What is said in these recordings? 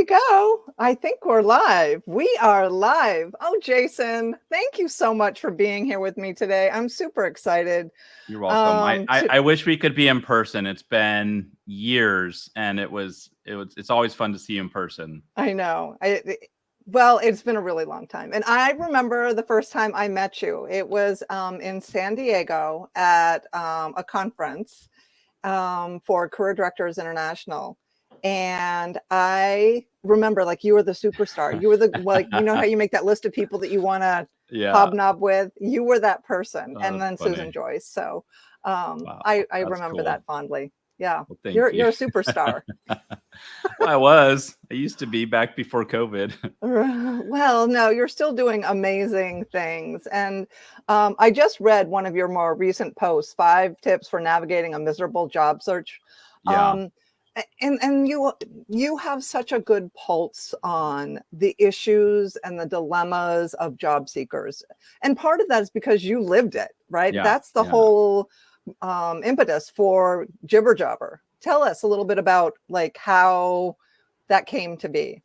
we go. I think we're live. We are live. Oh, Jason, thank you so much for being here with me today. I'm super excited. You're welcome. I wish we could be in person. It's been years, and it's always fun to see you in person. I know. Well, it's been a really long time. And I remember the first time I met you. It was in San Diego at a conference for Career Directors International. And I remember, like, you were the superstar. You were how you make that list of people that you want to Yeah. hobnob with. You were that person. Oh, And that's then Susan funny. Joyce. So Wow, I that's remember cool. that fondly. Yeah. Well, thank You're you. a superstar. Well, I used to be back before COVID. Well, no, you're still doing amazing things. And I just read one of your more recent posts, 5 tips for navigating a miserable job search. Yeah. And you have such a good pulse on the issues and the dilemmas of job seekers. And part of that is because you lived it, right? Yeah. That's the Yeah. whole impetus for JibberJobber. Tell us a little bit about like how that came to be.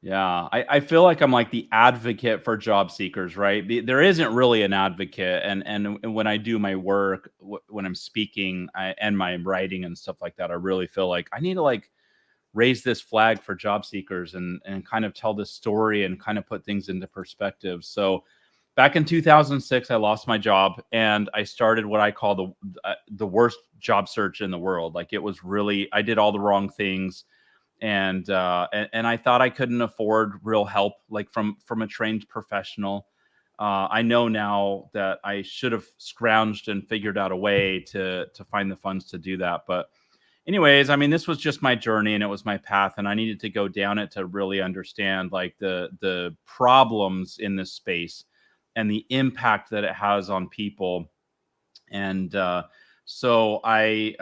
Yeah, I feel like I'm like the advocate for job seekers, right? There isn't really an advocate, and when I do my work, when I'm speaking and my writing and stuff like that, I really feel like I need to like raise this flag for job seekers and kind of tell this story and kind of put things into perspective. So back in 2006, I lost my job and I started what I call the worst job search in the world. Like it was really, I did all the wrong things, and I thought I couldn't afford real help, like from a trained professional. I know now that I should have scrounged and figured out a way to find the funds to do that. But anyways, I mean, this was just my journey and it was my path, and I needed to go down it to really understand like the problems in this space and the impact that it has on people. And so I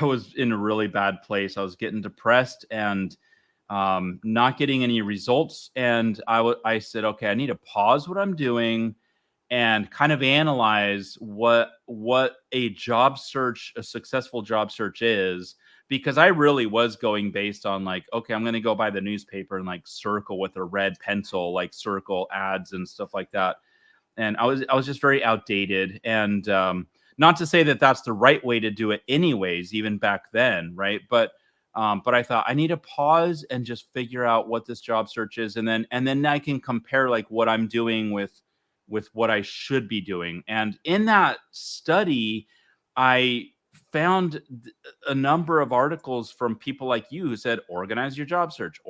was in a really bad place. I was getting depressed and not getting any results. And I said, okay, I need to pause what I'm doing and kind of analyze what a successful job search is, because I really was going based on like, okay, I'm going to go by the newspaper and like circle with a red pencil, like circle ads and stuff like that. And I was just very outdated. And not to say that that's the right way to do it anyways, even back then, right? But I thought I need to pause and just figure out what this job search is, and then I can compare like what I'm doing with what I should be doing. And in that study, I found a number of articles from people like you who said, organize your job search,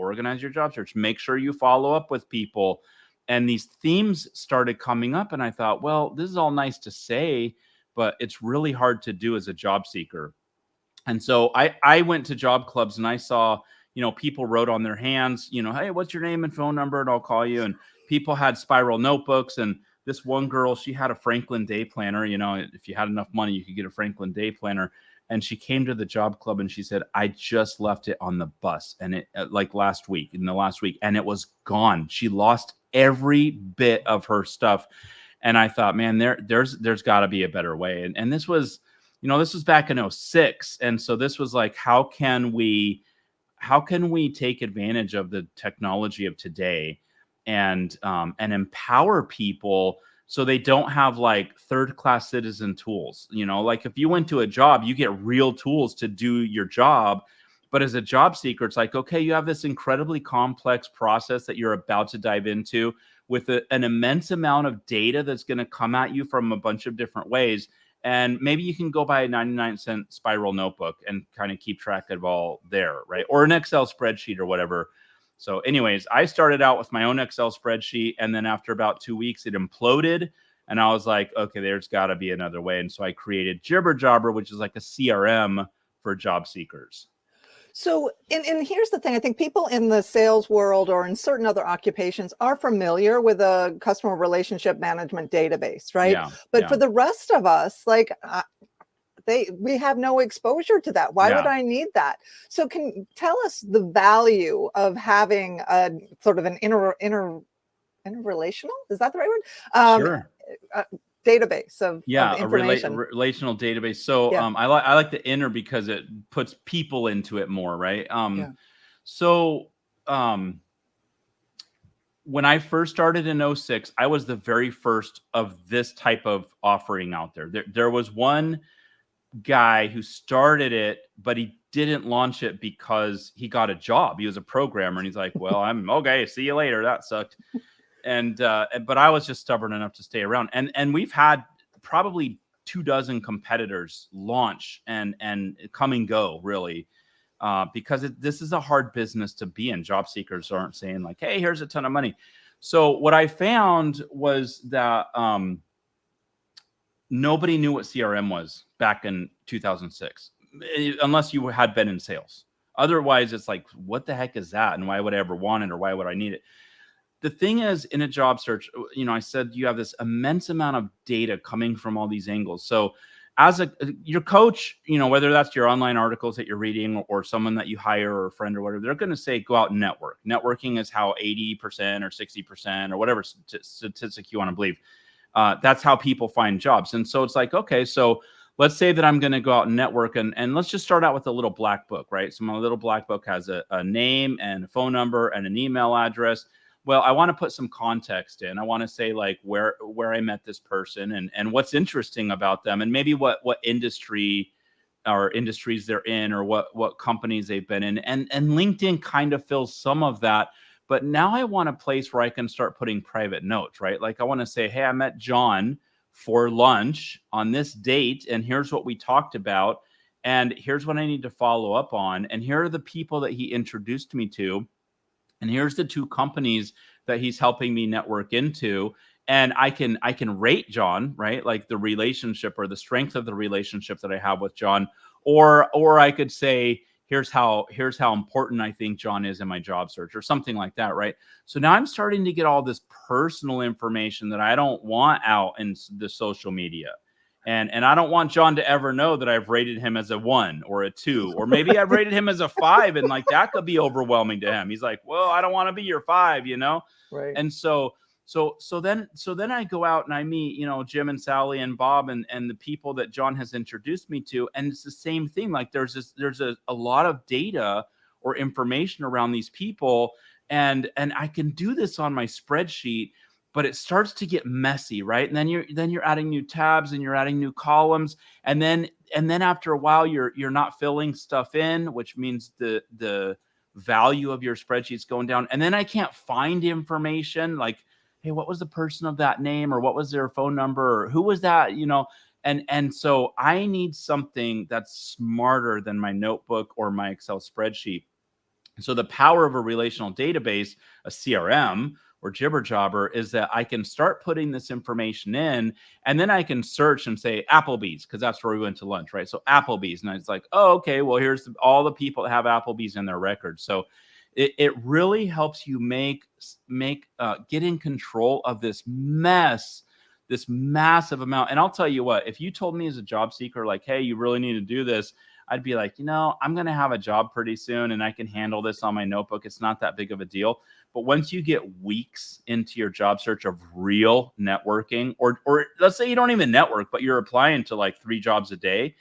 make sure you follow up with people. And these themes started coming up. And I thought, well, this is all nice to say, but it's really hard to do as a job seeker. And so I went to job clubs and I saw, people wrote on their hands, hey, what's your name and phone number? And I'll call you. And people had spiral notebooks. And this one girl, she had a Franklin Day Planner. If you had enough money, you could get a Franklin Day Planner. And she came to the job club and she said, I just left it on the bus. And it like in the last week, and it was gone. She lost every bit of her stuff. And I thought, man, there's got to be a better way. And this was back in 06. And so this was like, how can we take advantage of the technology of today and empower people so they don't have like third class citizen tools? Like if you went to a job, you get real tools to do your job. But as a job seeker, it's like, okay, you have this incredibly complex process that you're about to dive into with an immense amount of data that's going to come at you from a bunch of different ways. And maybe you can go buy a 99-cent spiral notebook and kind of keep track of all there, right? Or an Excel spreadsheet or whatever. So anyways, I started out with my own Excel spreadsheet. And then after about 2 weeks, it imploded. And I was like, okay, there's got to be another way. And so I created JibberJobber, which is like a CRM for job seekers. So, and here's the thing, I think people in the sales world or in certain other occupations are familiar with a customer relationship management database, right? Yeah. But Yeah. for the rest of us, like we have no exposure to that. Why would Yeah. I need that? So can you tell us the value of having a sort of an interrelational, is that the right word? Sure. Database of Yeah, a information. relational database. So Yeah. I like the inner because it puts people into it more, right? Yeah. So when I first started in 06, I was the very first of this type of offering out there. There was one guy who started it, but he didn't launch it because he got a job. He was a programmer, and he's like, well, I'm okay. See you later. That sucked. But I was just stubborn enough to stay around. And we've had probably 24 competitors launch and come and go, really. Because this is a hard business to be in. Job seekers aren't saying like, hey, here's a ton of money. So what I found was that nobody knew what CRM was back in 2006, unless you had been in sales. Otherwise, it's like, what the heck is that? And why would I ever want it? Or why would I need it? The thing is, in a job search, I said you have this immense amount of data coming from all these angles. So as your coach, whether that's your online articles that you're reading or someone that you hire or a friend or whatever, they're going to say, go out and network. Networking is how 80% or 60% or whatever statistic you want to believe. That's how people find jobs. And so it's like, okay, so let's say that I'm going to go out and network, and let's just start out with a little black book, right? So my little black book has a name and a phone number and an email address. Well, I want to put some context in. I want to say like where I met this person and what's interesting about them, and maybe what industry or industries they're in, or what companies they've been in. And LinkedIn kind of fills some of that. But now I want a place where I can start putting private notes, right? Like I want to say, hey, I met John for lunch on this date, and here's what we talked about, and here's what I need to follow up on, and here are the people that he introduced me to, and here's the 2 companies that he's helping me network into. And I can rate John, right? Like the relationship or the strength of the relationship that I have with John, or I could say, here's how important I think John is in my job search, or something like that, right? So now I'm starting to get all this personal information that I don't want out in the social media. And I don't want John to ever know that I've rated him as a 1 or a 2, or maybe I've rated him as a 5, and like that could be overwhelming to him. He's like, well, I don't want to be your 5, Right. And so then I go out and I meet, Jim and Sally and Bob and the people that John has introduced me to. And it's the same thing. Like there's a lot of data or information around these people. And I can do this on my spreadsheet, but it starts to get messy, right? And then you're adding new tabs and you're adding new columns. And then after a while, you're not filling stuff in, which means the value of your spreadsheet's going down. And then I can't find information like, hey, what was the person of that name, or what was their phone number, or who was that, and so I need something that's smarter than my notebook or my Excel spreadsheet. So the power of a relational database, a CRM or JibberJobber, is that I can start putting this information in, and then I can search and say Applebee's, because that's where we went to lunch, right? So Applebee's, and it's like, oh, okay, well, here's all the people that have Applebee's in their records. So it really helps you get in control of this mess, this massive amount. And I'll tell you what, if you told me as a job seeker, like, hey, you really need to do this, I'd be like, I'm going to have a job pretty soon and I can handle this on my notebook. It's not that big of a deal. But once you get weeks into your job search of real networking, or let's say you don't even network, but you're applying to like 3 jobs a day,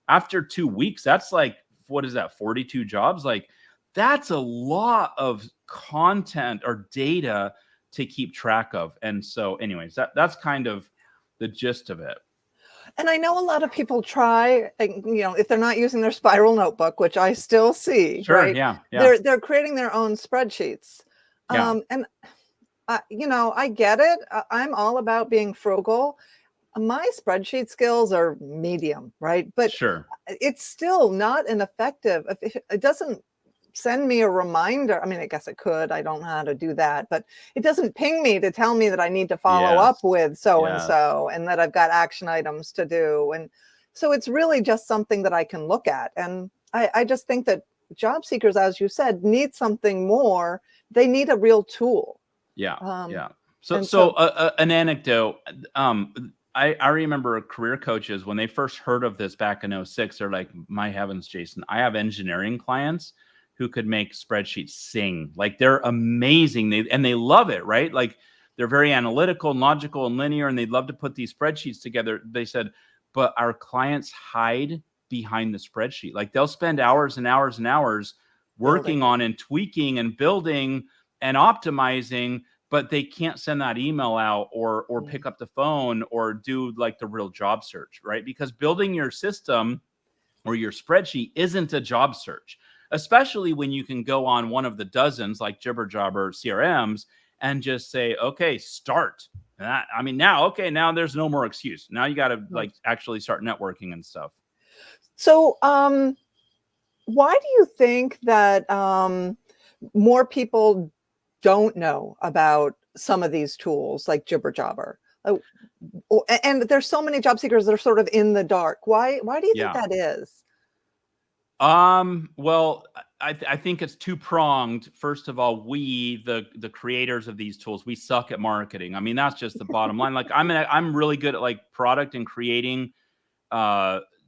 after 2 weeks, that's like, what is that, 42 jobs? Like, that's a lot of content or data to keep track of. And so anyways, that's kind of the gist of it. And I know a lot of people try, if they're not using their spiral notebook, which I still see, Sure, right? yeah. They're creating their own spreadsheets. Yeah. And I get it. I'm all about being frugal. My spreadsheet skills are medium, right? But Sure. it's still not an effective. It doesn't send me a reminder. I mean, I guess it could. I don't know how to do that, but it doesn't ping me to tell me that I need to follow up with so and so, and that I've got action items to do. And so it's really just something that I can look at. And I just think that job seekers, as you said, need something more. They need a real tool. Yeah. So an anecdote. I remember career coaches, when they first heard of this back in 06, they're like, my heavens, Jason, I have engineering clients who could make spreadsheets sing. Like, they're amazing. They love it, right? Like, they're very analytical and logical and linear, and they'd love to put these spreadsheets together. They said, but our clients hide behind the spreadsheet. Like, they'll spend hours and hours and hours working on and tweaking and building and optimizing, but they can't send that email out or pick up the phone or do like the real job search, right? Because building your system or your spreadsheet isn't a job search, especially when you can go on one of the dozens like JibberJobber CRMs and just say, okay, start. Now there's no more excuse. Now you got to like actually start networking and stuff. So, why do you think that more people don't know about some of these tools like JibberJobber? And there's so many job seekers that are sort of in the dark. Why do you think that is? Well, I think it's two-pronged. First of all, we, the creators of these tools, we suck at marketing. I mean, that's just the bottom line. Like I'm really good at like product and creating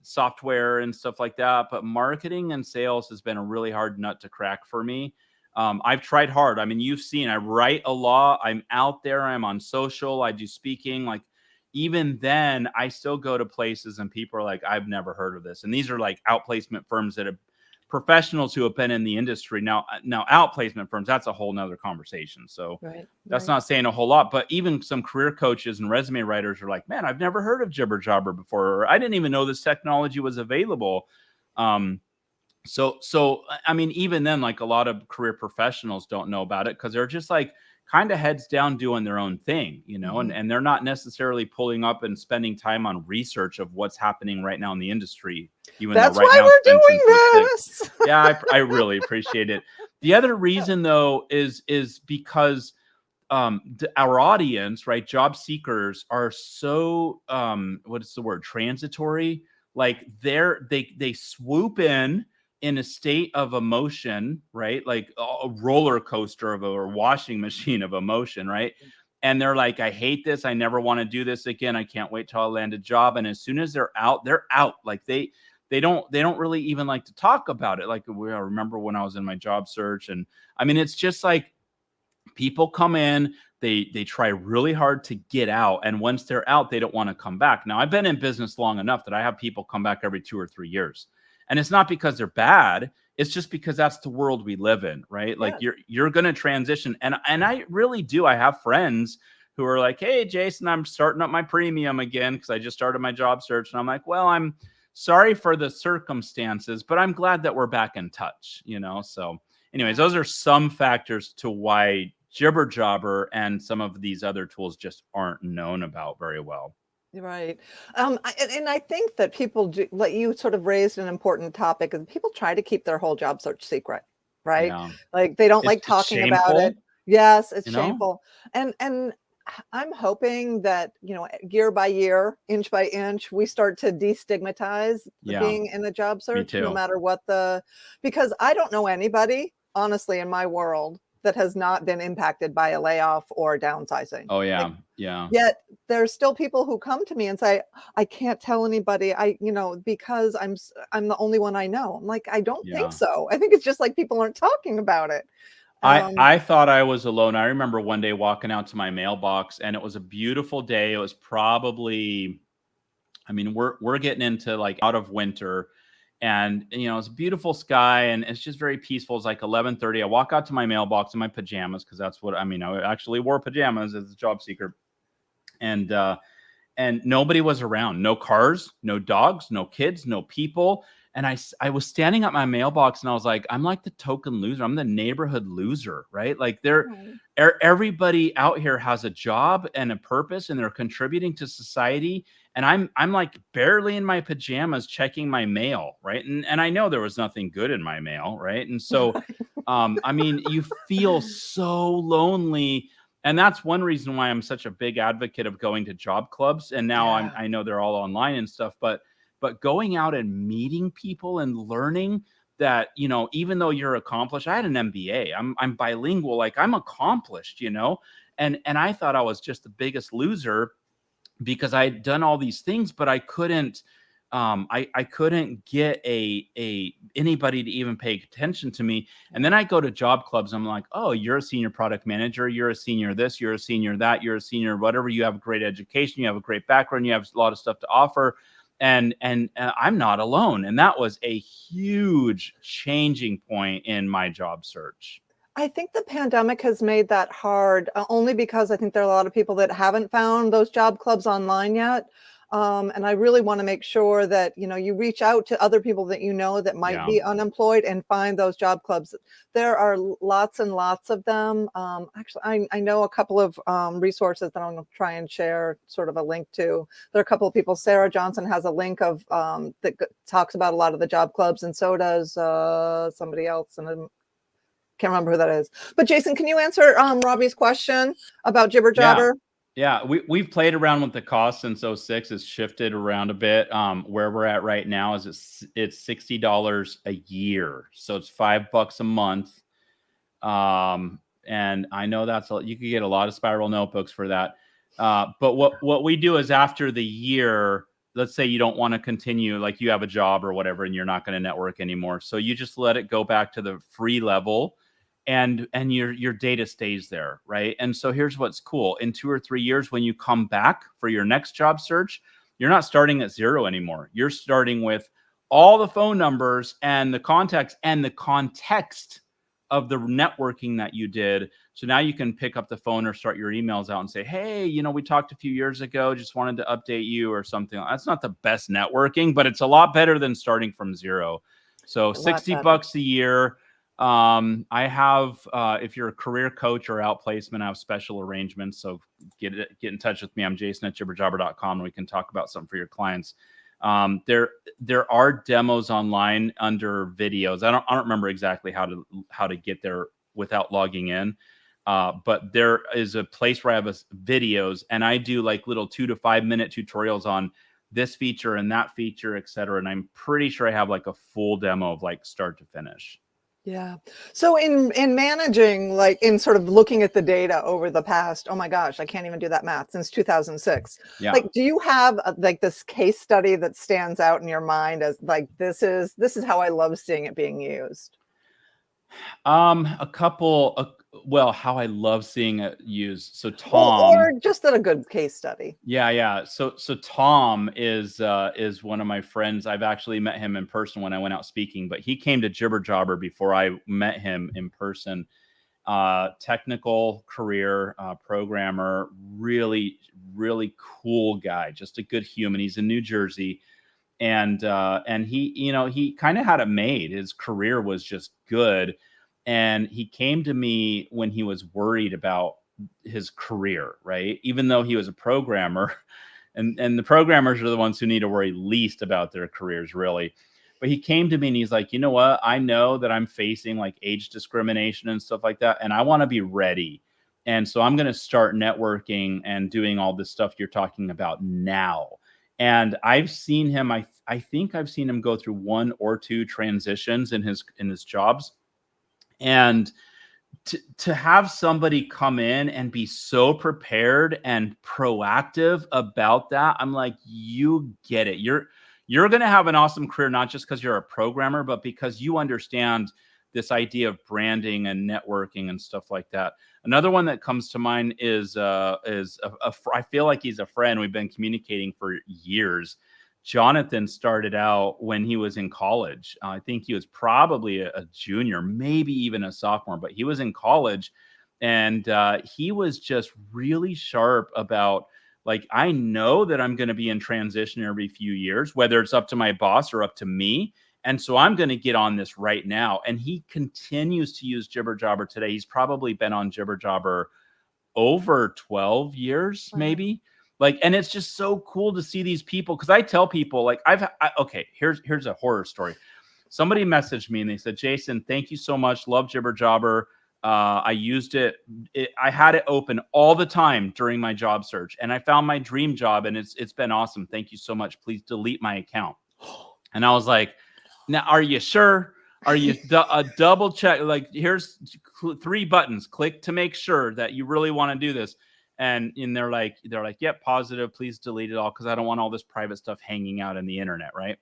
software and stuff like that, but marketing and sales has been a really hard nut to crack for me. I've tried hard. I mean, you've seen, I write a lot. I'm out there. I'm on social. I do speaking. Like, even then, I still go to places and people are like, I've never heard of this. And these are like outplacement firms that have professionals who have been in the industry. Now outplacement firms, that's a whole nother conversation. So that's not saying a whole lot, but even some career coaches and resume writers are like, man, I've never heard of JibberJobber before. Or I didn't even know this technology was available. So I mean, even then, like a lot of career professionals don't know about it because they're just like kind of heads down doing their own thing, you know, and they're not necessarily pulling up and spending time on research of what's happening right now in the industry. Even that's though right why now we're doing this. Yeah, I really appreciate it. The other reason though is because our audience, right, job seekers are so what is the word, transitory. Like they swoop in a state of emotion, right? Like a roller coaster of a washing machine of emotion, right? And they're like, I hate this. I never want to do this again. I can't wait till I land a job. And as soon as they're out, they're out. Like they don't really even like to talk about it. Like I remember when I was in my job search, and I mean, it's just like people come in, they try really hard to get out, and once they're out, they don't want to come back. Now, I've been in business long enough that I have people come back every 2 or 3 years. And it's not because they're bad. It's just because that's the world we live in, right? Like you're going to transition. And I really do. I have friends who are like, hey, Jason, I'm starting up my premium again because I just started my job search. And I'm like, well, I'm sorry for the circumstances, but I'm glad that we're back in touch, you know? So anyways, those are some factors to why JibberJobber and some of these other tools just aren't known about very well. Right. And I think that people do, like you sort of raised an important topic, and people try to keep their whole job search secret, right? Yeah. Like they don't It's like talking about shameful, it. Yes, it's you know? shameful. And I'm hoping that, you know, year by year, inch by inch, we start to destigmatize Yeah, being in the job me search, no too. matter what because I don't know anybody, honestly, in my world that has not been impacted by a layoff or downsizing. Oh, Like, yeah. Yeah. yet there's still people who come to me and say, I can't tell anybody, because I'm the only one I know. I'm like, I don't think Yeah. so. I think it's just like people aren't talking about it. I thought I was alone. I remember one day walking out to my mailbox, and it was a beautiful day. It was probably, I mean, we're getting into like out of winter, and you know, it's a beautiful sky and it's just very peaceful. It's like 11:30. I walk out to my mailbox in my pajamas because that's what I mean. I actually wore pajamas as a job seeker, and nobody was around. No cars, no dogs, no kids, no people. And I was standing at my mailbox and I was like, I'm like the token loser. I'm the neighborhood loser, right? Like everybody out here has a job and a purpose and they're contributing to society. And I'm like barely in my pajamas checking my mail, right? And I know there was nothing good in my mail, right? And so I mean, you feel so lonely, and that's one reason why I'm such a big advocate of going to job clubs. And now I know they're all online and stuff, but going out and meeting people and learning that, you know, even though you're accomplished, I had an MBA, I'm bilingual, like I'm accomplished, you know, and I thought I was just the biggest loser because I had done all these things, but I couldn't I couldn't get anybody to even pay attention to me. And then I go to job clubs. I'm like, oh, you're a senior product manager. You're a senior this, you're a senior that, you're a senior whatever. You have a great education. You have a great background. You have a lot of stuff to offer. and I'm not alone. And that was a huge changing point in my job search. I think the pandemic has made that hard, only because I think there are a lot of people that haven't found those job clubs online yet. And I really want to make sure that, you know, you reach out to other people that you know that might Yeah. be unemployed and find those job clubs. There are lots and lots of them. Actually, I know a couple of resources that I'm going to try and share sort of a link to. There are a couple of people. Sarah Johnson has a link of that talks about a lot of the job clubs, and so does somebody else. And can't remember who that is. But Jason, can you answer Robbie's question about JibberJobber? Yeah, we've played around with the cost since 06. It's shifted around a bit. Where we're at right now is it's $60 a year, so it's $5 a month. And I know you could get a lot of spiral notebooks for that. But what we do is after the year, let's say you don't want to continue, like you have a job or whatever, and you're not going to network anymore, so you just let it go back to the free level. And your data stays there, right? And so here's what's cool. In 2 or 3 years, when you come back for your next job search, you're not starting at zero anymore. You're starting with all the phone numbers and the contacts and the context of the networking that you did. So now you can pick up the phone or start your emails out and say, hey, you know, we talked a few years ago, just wanted to update you or something. That's not the best networking, but it's a lot better than starting from zero. So $60 a year. I have, if you're a career coach or outplacement, I have special arrangements. So get in touch with me. I'm Jason at JibberJobber.com, and we can talk about something for your clients. There are demos online under videos. I don't remember exactly how to get there without logging in. But there is a place where I have videos, and I do like little 2 to 5 minute tutorials on this feature and that feature, et cetera. And I'm pretty sure I have like a full demo of like start to finish. Yeah. So in managing, like in sort of looking at the data over the past, oh my gosh, I can't even do that math, since 2006. Yeah. Like, do you have like this case study that stands out in your mind as like, this is how I love seeing it being used? A couple, well, how I love seeing it used. So Or Tom, just a good case study. yeah. So Tom is one of my friends. I've actually met him in person when I went out speaking, but he came to JibberJobber before I met him in person. Technical career, programmer, really cool guy, just a good human. He's in New Jersey, and he, you know, he kind of had it made. His career was just good, and he came to me when he was worried about his career, right? Even though he was a programmer, and the programmers are the ones who need to worry least about their careers, really. But he came to me and he's like, you know what? I know that I'm facing like age discrimination and stuff like that, and I want to be ready. And so I'm going to start networking and doing all this stuff you're talking about now. And I've seen him, I think I've seen him go through 1 or 2 transitions in his jobs. And to have somebody come in and be so prepared and proactive about that, I'm like, you get it. You're going to have an awesome career, not just because you're a programmer, but because you understand this idea of branding and networking and stuff like that. Another one that comes to mind is I feel like he's a friend. We've been communicating for years. Jonathan started out when he was in college. I think he was probably a junior, maybe even a sophomore, but he was in college, and he was just really sharp about, like, I know that I'm going to be in transition every few years, whether it's up to my boss or up to me. And so I'm going to get on this right now. And he continues to use JibberJobber today. He's probably been on JibberJobber over 12 years, maybe. Like, and it's just so cool to see these people. Cause I tell people, like, okay, here's a horror story. Somebody messaged me and they said, Jason, thank you so much. Love JibberJobber. I used it. I had it open all the time during my job search, and I found my dream job, and it's been awesome. Thank you so much. Please delete my account. And I was like, now, are you sure? Are you double check? Like, here's 3 buttons. Click to make sure that you really want to do this. And they're like, yep, positive. Please delete it all, because I don't want all this private stuff hanging out in the internet. Right.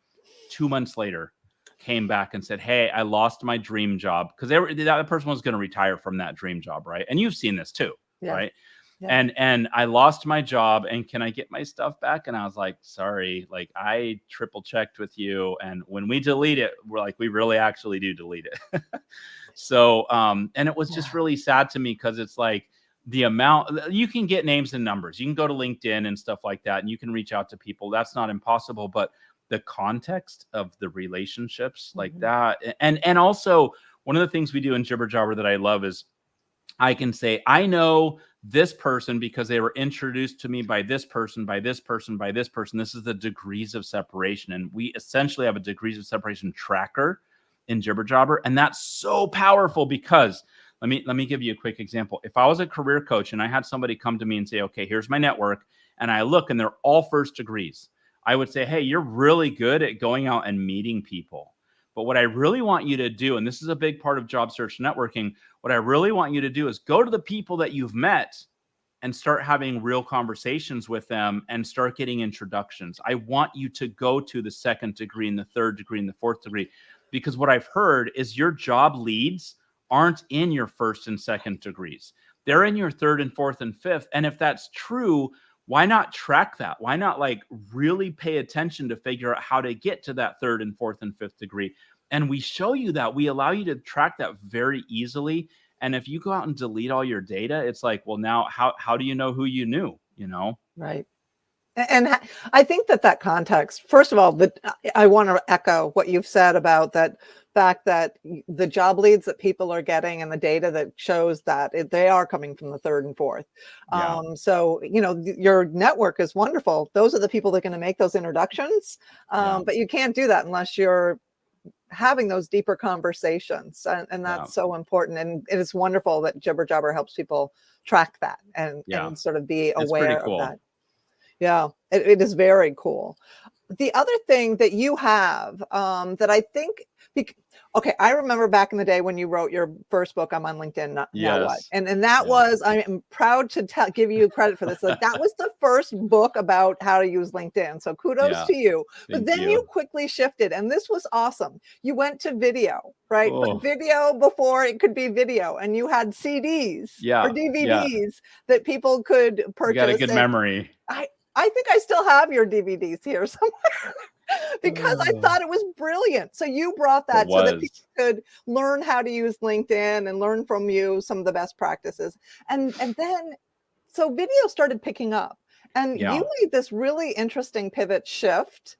2 months later, came back and said, hey, I lost my dream job, because that person was going to retire from that dream job. Right. And you've seen this too. Yeah. Right. Yeah. And I lost my job, and can I get my stuff back? And I was like, sorry, like I triple checked with you, and when we delete it, we're like, we really actually do delete it. So and it was just Yeah. really sad to me, because it's like the amount, you can get names and numbers, you can go to LinkedIn and stuff like that, and you can reach out to people, that's not impossible, but the context of the relationships like Mhm. that. And also, one of the things we do in JibberJobber that I love is I can say, I know this person because they were introduced to me by this person, by this person, by this person. This is the degrees of separation. And we essentially have a degrees of separation tracker in JibberJobber. And that's so powerful, because let me give you a quick example. If I was a career coach and I had somebody come to me and say, okay, here's my network, and I look and they're all first degrees, I would say, hey, you're really good at going out and meeting people. But what I really want you to do, and this is a big part of job search networking, what I really want you to do is go to the people that you've met and start having real conversations with them and start getting introductions. I want you to go to the second degree and the third degree and the fourth degree, because what I've heard is your job leads aren't in your first and second degrees. They're in your third and fourth and fifth. And if that's true, why not track that? Why not like really pay attention to figure out how to get to that third and fourth and fifth degree? And we show you that. We allow you to track that very easily. And if you go out and delete all your data, it's like, well, now how do you know who you knew? You know? Right. And I think that context, first of all, I want to echo what you've said about that fact that the job leads that people are getting and the data that shows that they are coming from the third and fourth. Yeah. So, your network is wonderful. Those are the people that are going to make those introductions. Yeah. But you can't do that unless you're having those deeper conversations. And Yeah. that's so important. And it is wonderful that JibberJobber helps people track that Yeah. and sort of be It's pretty aware of cool. that. Yeah, it is very cool. The other thing that you have that I think, okay, I remember back in the day when you wrote your first book, I'm on LinkedIn now what? Yes. And that Yeah. was, I am proud to give you credit for this. Like that was the first book about how to use LinkedIn. So kudos Yeah. to you. But Thank then you you. quickly shifted, and this was awesome. You went to video, right? But Oh, video before it could be video, and you had CDs or yeah. Yeah. DVDs that people could You got a purchase. good And memory. I think I still have your DVDs here somewhere because I Oh, thought it was brilliant. So you brought it that so that people was. could learn how to use LinkedIn and learn from you some of the best practices. And then so video started picking up, and Yeah. you made this really interesting pivot shift.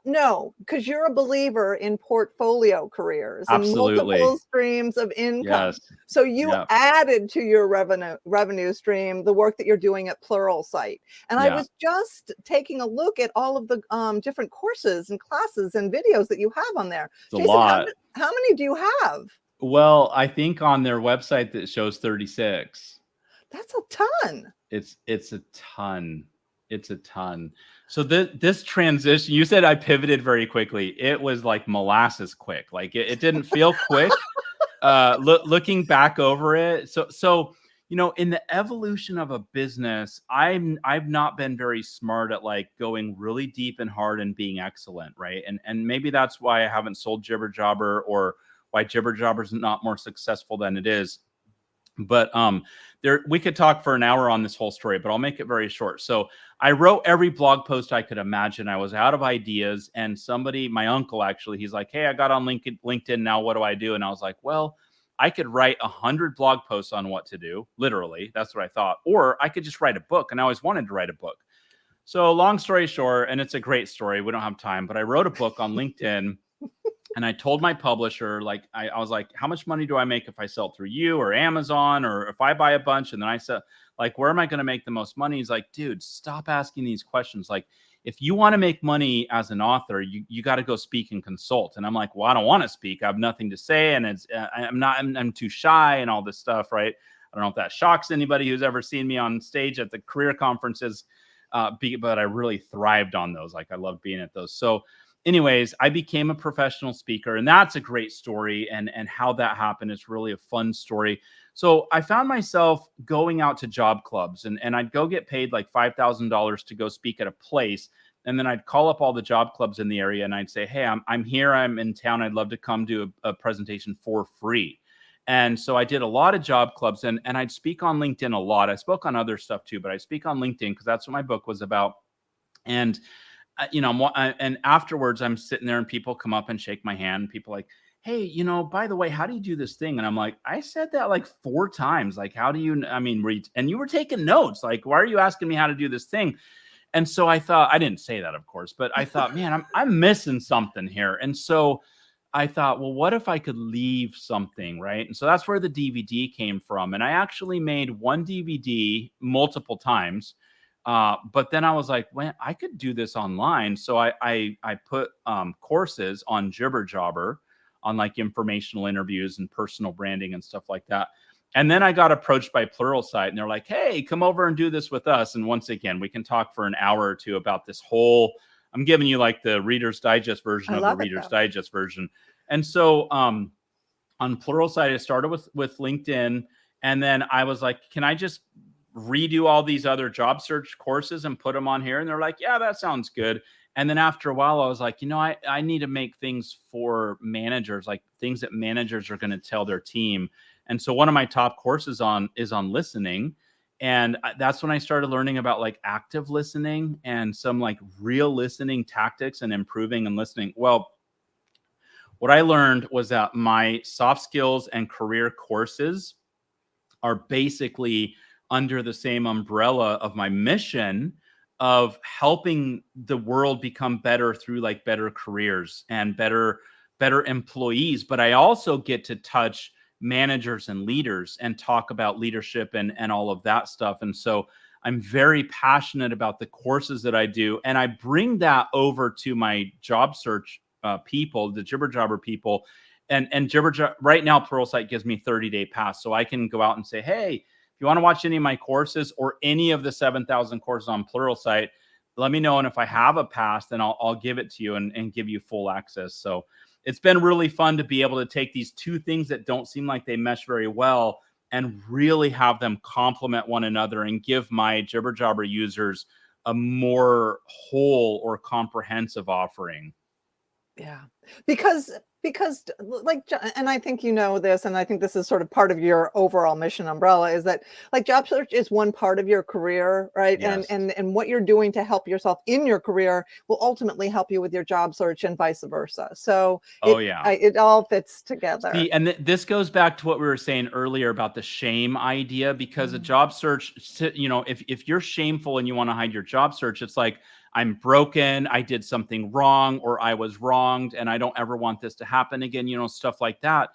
No, because you're a believer in portfolio careers and Absolutely. multiple streams of income. Yes. So you Yeah. added to your revenue stream the work that you're doing at Pluralsight. And I Yeah. was just taking a look at all of the different courses and classes and videos that you have on there. It's a Jason, lot. how many do you have? Well, I think on their website that shows 36. That's a ton. It's a ton. It's a ton. So this transition, you said I pivoted very quickly. It was like molasses quick. Like it didn't feel quick. Looking back over it. So in the evolution of a business, I've not been very smart at like going really deep and hard and being excellent, right? And maybe that's why I haven't sold JibberJobber, or why JibberJobber is not more successful than it is. But there, we could talk for an hour on this whole story, but I'll make it very short. So I wrote every blog post I could imagine. I was out of ideas, and somebody, my uncle actually, he's like, hey, I got on LinkedIn, now what do I do? And I was like, well, I could write 100 blog posts on what to do. Literally, that's what I thought. Or I could just write a book, and I always wanted to write a book. So long story short, and it's a great story, we don't have time, but I wrote a book on LinkedIn. And I told my publisher, like, I was like, how much money do I make if I sell it through you or Amazon, or if I buy a bunch? And then I said, like, where am I going to make the most money? He's like, dude, stop asking these questions. Like, if you want to make money as an author, you got to go speak and consult. And I'm like, well, I don't want to speak. I have nothing to say. And I'm too shy and all this stuff. Right. I don't know if that shocks anybody who's ever seen me on stage at the career conferences. But I really thrived on those. Like, I love being at those. So anyways, I became a professional speaker, and that's a great story. And how that happened is really a fun story. So I found myself going out to job clubs, and I'd go get paid like $5,000 to go speak at a place. And then I'd call up all the job clubs in the area, and I'd say, hey, I'm here, I'm in town, I'd love to come do a presentation for free. And so I did a lot of job clubs, and I'd speak on LinkedIn a lot. I spoke on other stuff too, but I speak on LinkedIn because that's what my book was about. And and afterwards I'm sitting there and people come up and shake my hand. People like, hey, by the way, how do you do this thing? And I'm like, I said that like 4 times. Like, how do you, read? And you were taking notes. Like, why are you asking me how to do this thing? And so I thought, I didn't say that, of course, but I thought, man, I'm missing something here. And so I thought, well, what if I could leave something, right? And so that's where the DVD came from. And I actually made one DVD multiple times. But then I was like, well, I could do this online. So I put courses on JibberJobber on like informational interviews and personal branding and stuff like that. And then I got approached by Pluralsight, and they're like, hey, come over and do this with us. And once again, we can talk for an hour or two about this whole, I'm giving you like the Reader's Digest version of the Reader's Digest version. And so on Pluralsight, I started with LinkedIn. And then I was like, can I just redo all these other job search courses and put them on here? And they're like, yeah, that sounds good. And then after a while, I was like, I need to make things for managers, like things that managers are going to tell their team. And so one of my top courses is on listening. And that's when I started learning about like active listening and some like real listening tactics and improving and listening. Well, what I learned was that my soft skills and career courses are basically under the same umbrella of my mission of helping the world become better through like better careers and better employees. But I also get to touch managers and leaders and talk about leadership and all of that stuff. And so I'm very passionate about the courses that I do. And I bring that over to my job search people, the JibberJobber people. And JibberJobber, right now, Pluralsight gives me 30-day pass. So I can go out and say, hey, if you want to watch any of my courses or any of the 7,000 courses on Pluralsight, let me know. And if I have a pass, then I'll give it to you and give you full access. So it's been really fun to be able to take these two things that don't seem like they mesh very well and really have them complement one another and give my JibberJobber users a more whole or comprehensive offering. Yeah, because like, and I think this, and I think this is sort of part of your overall mission umbrella, is that like job search is one part of your career, right? Yes. And what you're doing to help yourself in your career will ultimately help you with your job search and vice versa. So it all fits together. See, and this goes back to what we were saying earlier about the shame idea, because a job search, if you're shameful and you want to hide your job search, it's like, I'm broken, I did something wrong, or I was wronged, and I don't ever want this to happen again, stuff like that.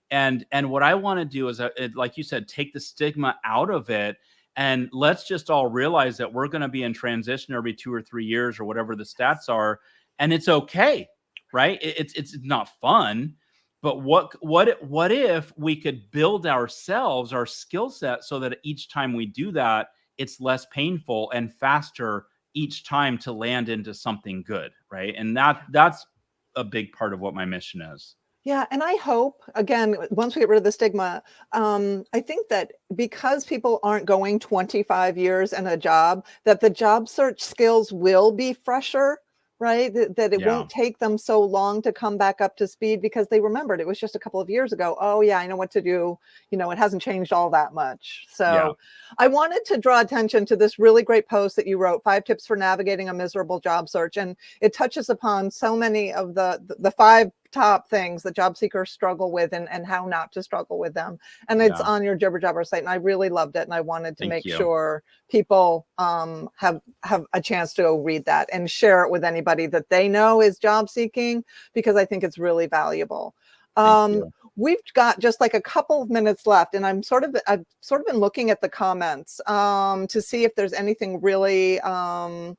And what I want to do is, like you said, take the stigma out of it. And let's just all realize that we're going to be in transition every 2 or 3 years or whatever the stats are. And it's okay, right? It's not fun. But what if we could build ourselves, our skill set, so that each time we do that, it's less painful and faster each time to land into something good, right? And that's a big part of what my mission is. Yeah, and I hope, again, once we get rid of the stigma, I think that because people aren't going 25 years in a job, that the job search skills will be fresher, right? That it won't take them so long to come back up to speed because they remembered it was just a couple of years ago. Oh yeah, I know what to do. It hasn't changed all that much. So I wanted to draw attention to this really great post that you wrote, 5 tips for navigating a miserable job search. And it touches upon so many of the 5 top things that job seekers struggle with and how not to struggle with them. And it's on your JibberJobber site. And I really loved it. And I wanted to make sure people have a chance to go read that and share it with anybody that they know is job seeking, because I think it's really valuable. We've got just like a couple of minutes left, and I've sort of been looking at the comments to see if there's anything really, I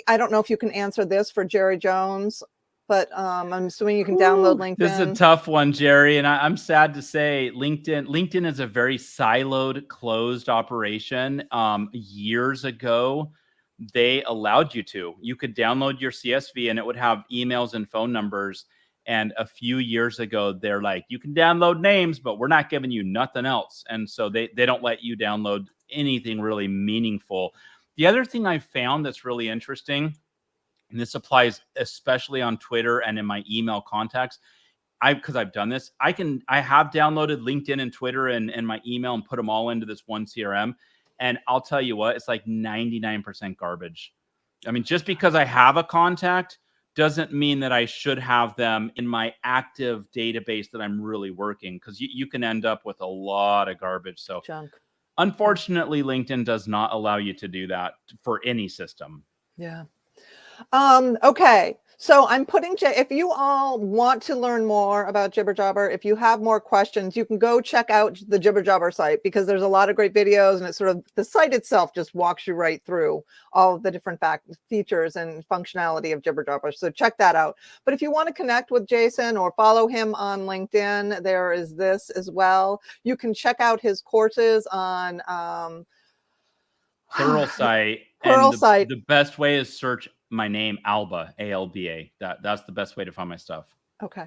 don't know if you can answer this for Jerry Jones, but I'm assuming you can download LinkedIn. This is a tough one, Jerry. And I'm sad to say LinkedIn is a very siloed, closed operation. Years ago, they allowed you could download your CSV and it would have emails and phone numbers. And a few years ago, they're like, you can download names, but we're not giving you nothing else. And so they don't let you download anything really meaningful. The other thing I found that's really interesting, and this applies especially on Twitter and in my email contacts, because I've done this, I have downloaded LinkedIn and Twitter and my email and put them all into this one CRM. And I'll tell you what, it's like 99% garbage. I mean, just because I have a contact doesn't mean that I should have them in my active database that I'm really working, because you can end up with a lot of garbage. So Junk. Unfortunately, LinkedIn does not allow you to do that for any system. Yeah. Okay. So I'm putting, if you all want to learn more about JibberJobber, if you have more questions, you can go check out the JibberJobber site, because there's a lot of great videos, and it's sort of, the site itself just walks you right through all of the different features and functionality of JibberJobber. So check that out. But if you want to connect with Jason or follow him on LinkedIn, there is this as well. You can check out his courses on Pluralsight. Pluralsight. The best way is search my name, Alba, ALBA. That's the best way to find my stuff. Okay.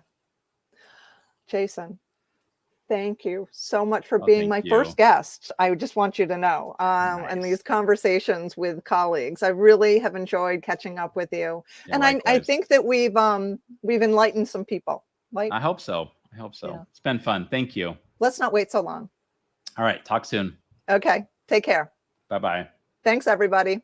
Jason, thank you so much for being my first guest. I just want you to know, Nice. and these conversations with colleagues, I really have enjoyed catching up with you. Yeah, and I think that we've enlightened some people. Right? I hope so. I hope so. Yeah. It's been fun. Thank you. Let's not wait so long. All right. Talk soon. Okay. Take care. Bye-bye. Thanks, everybody.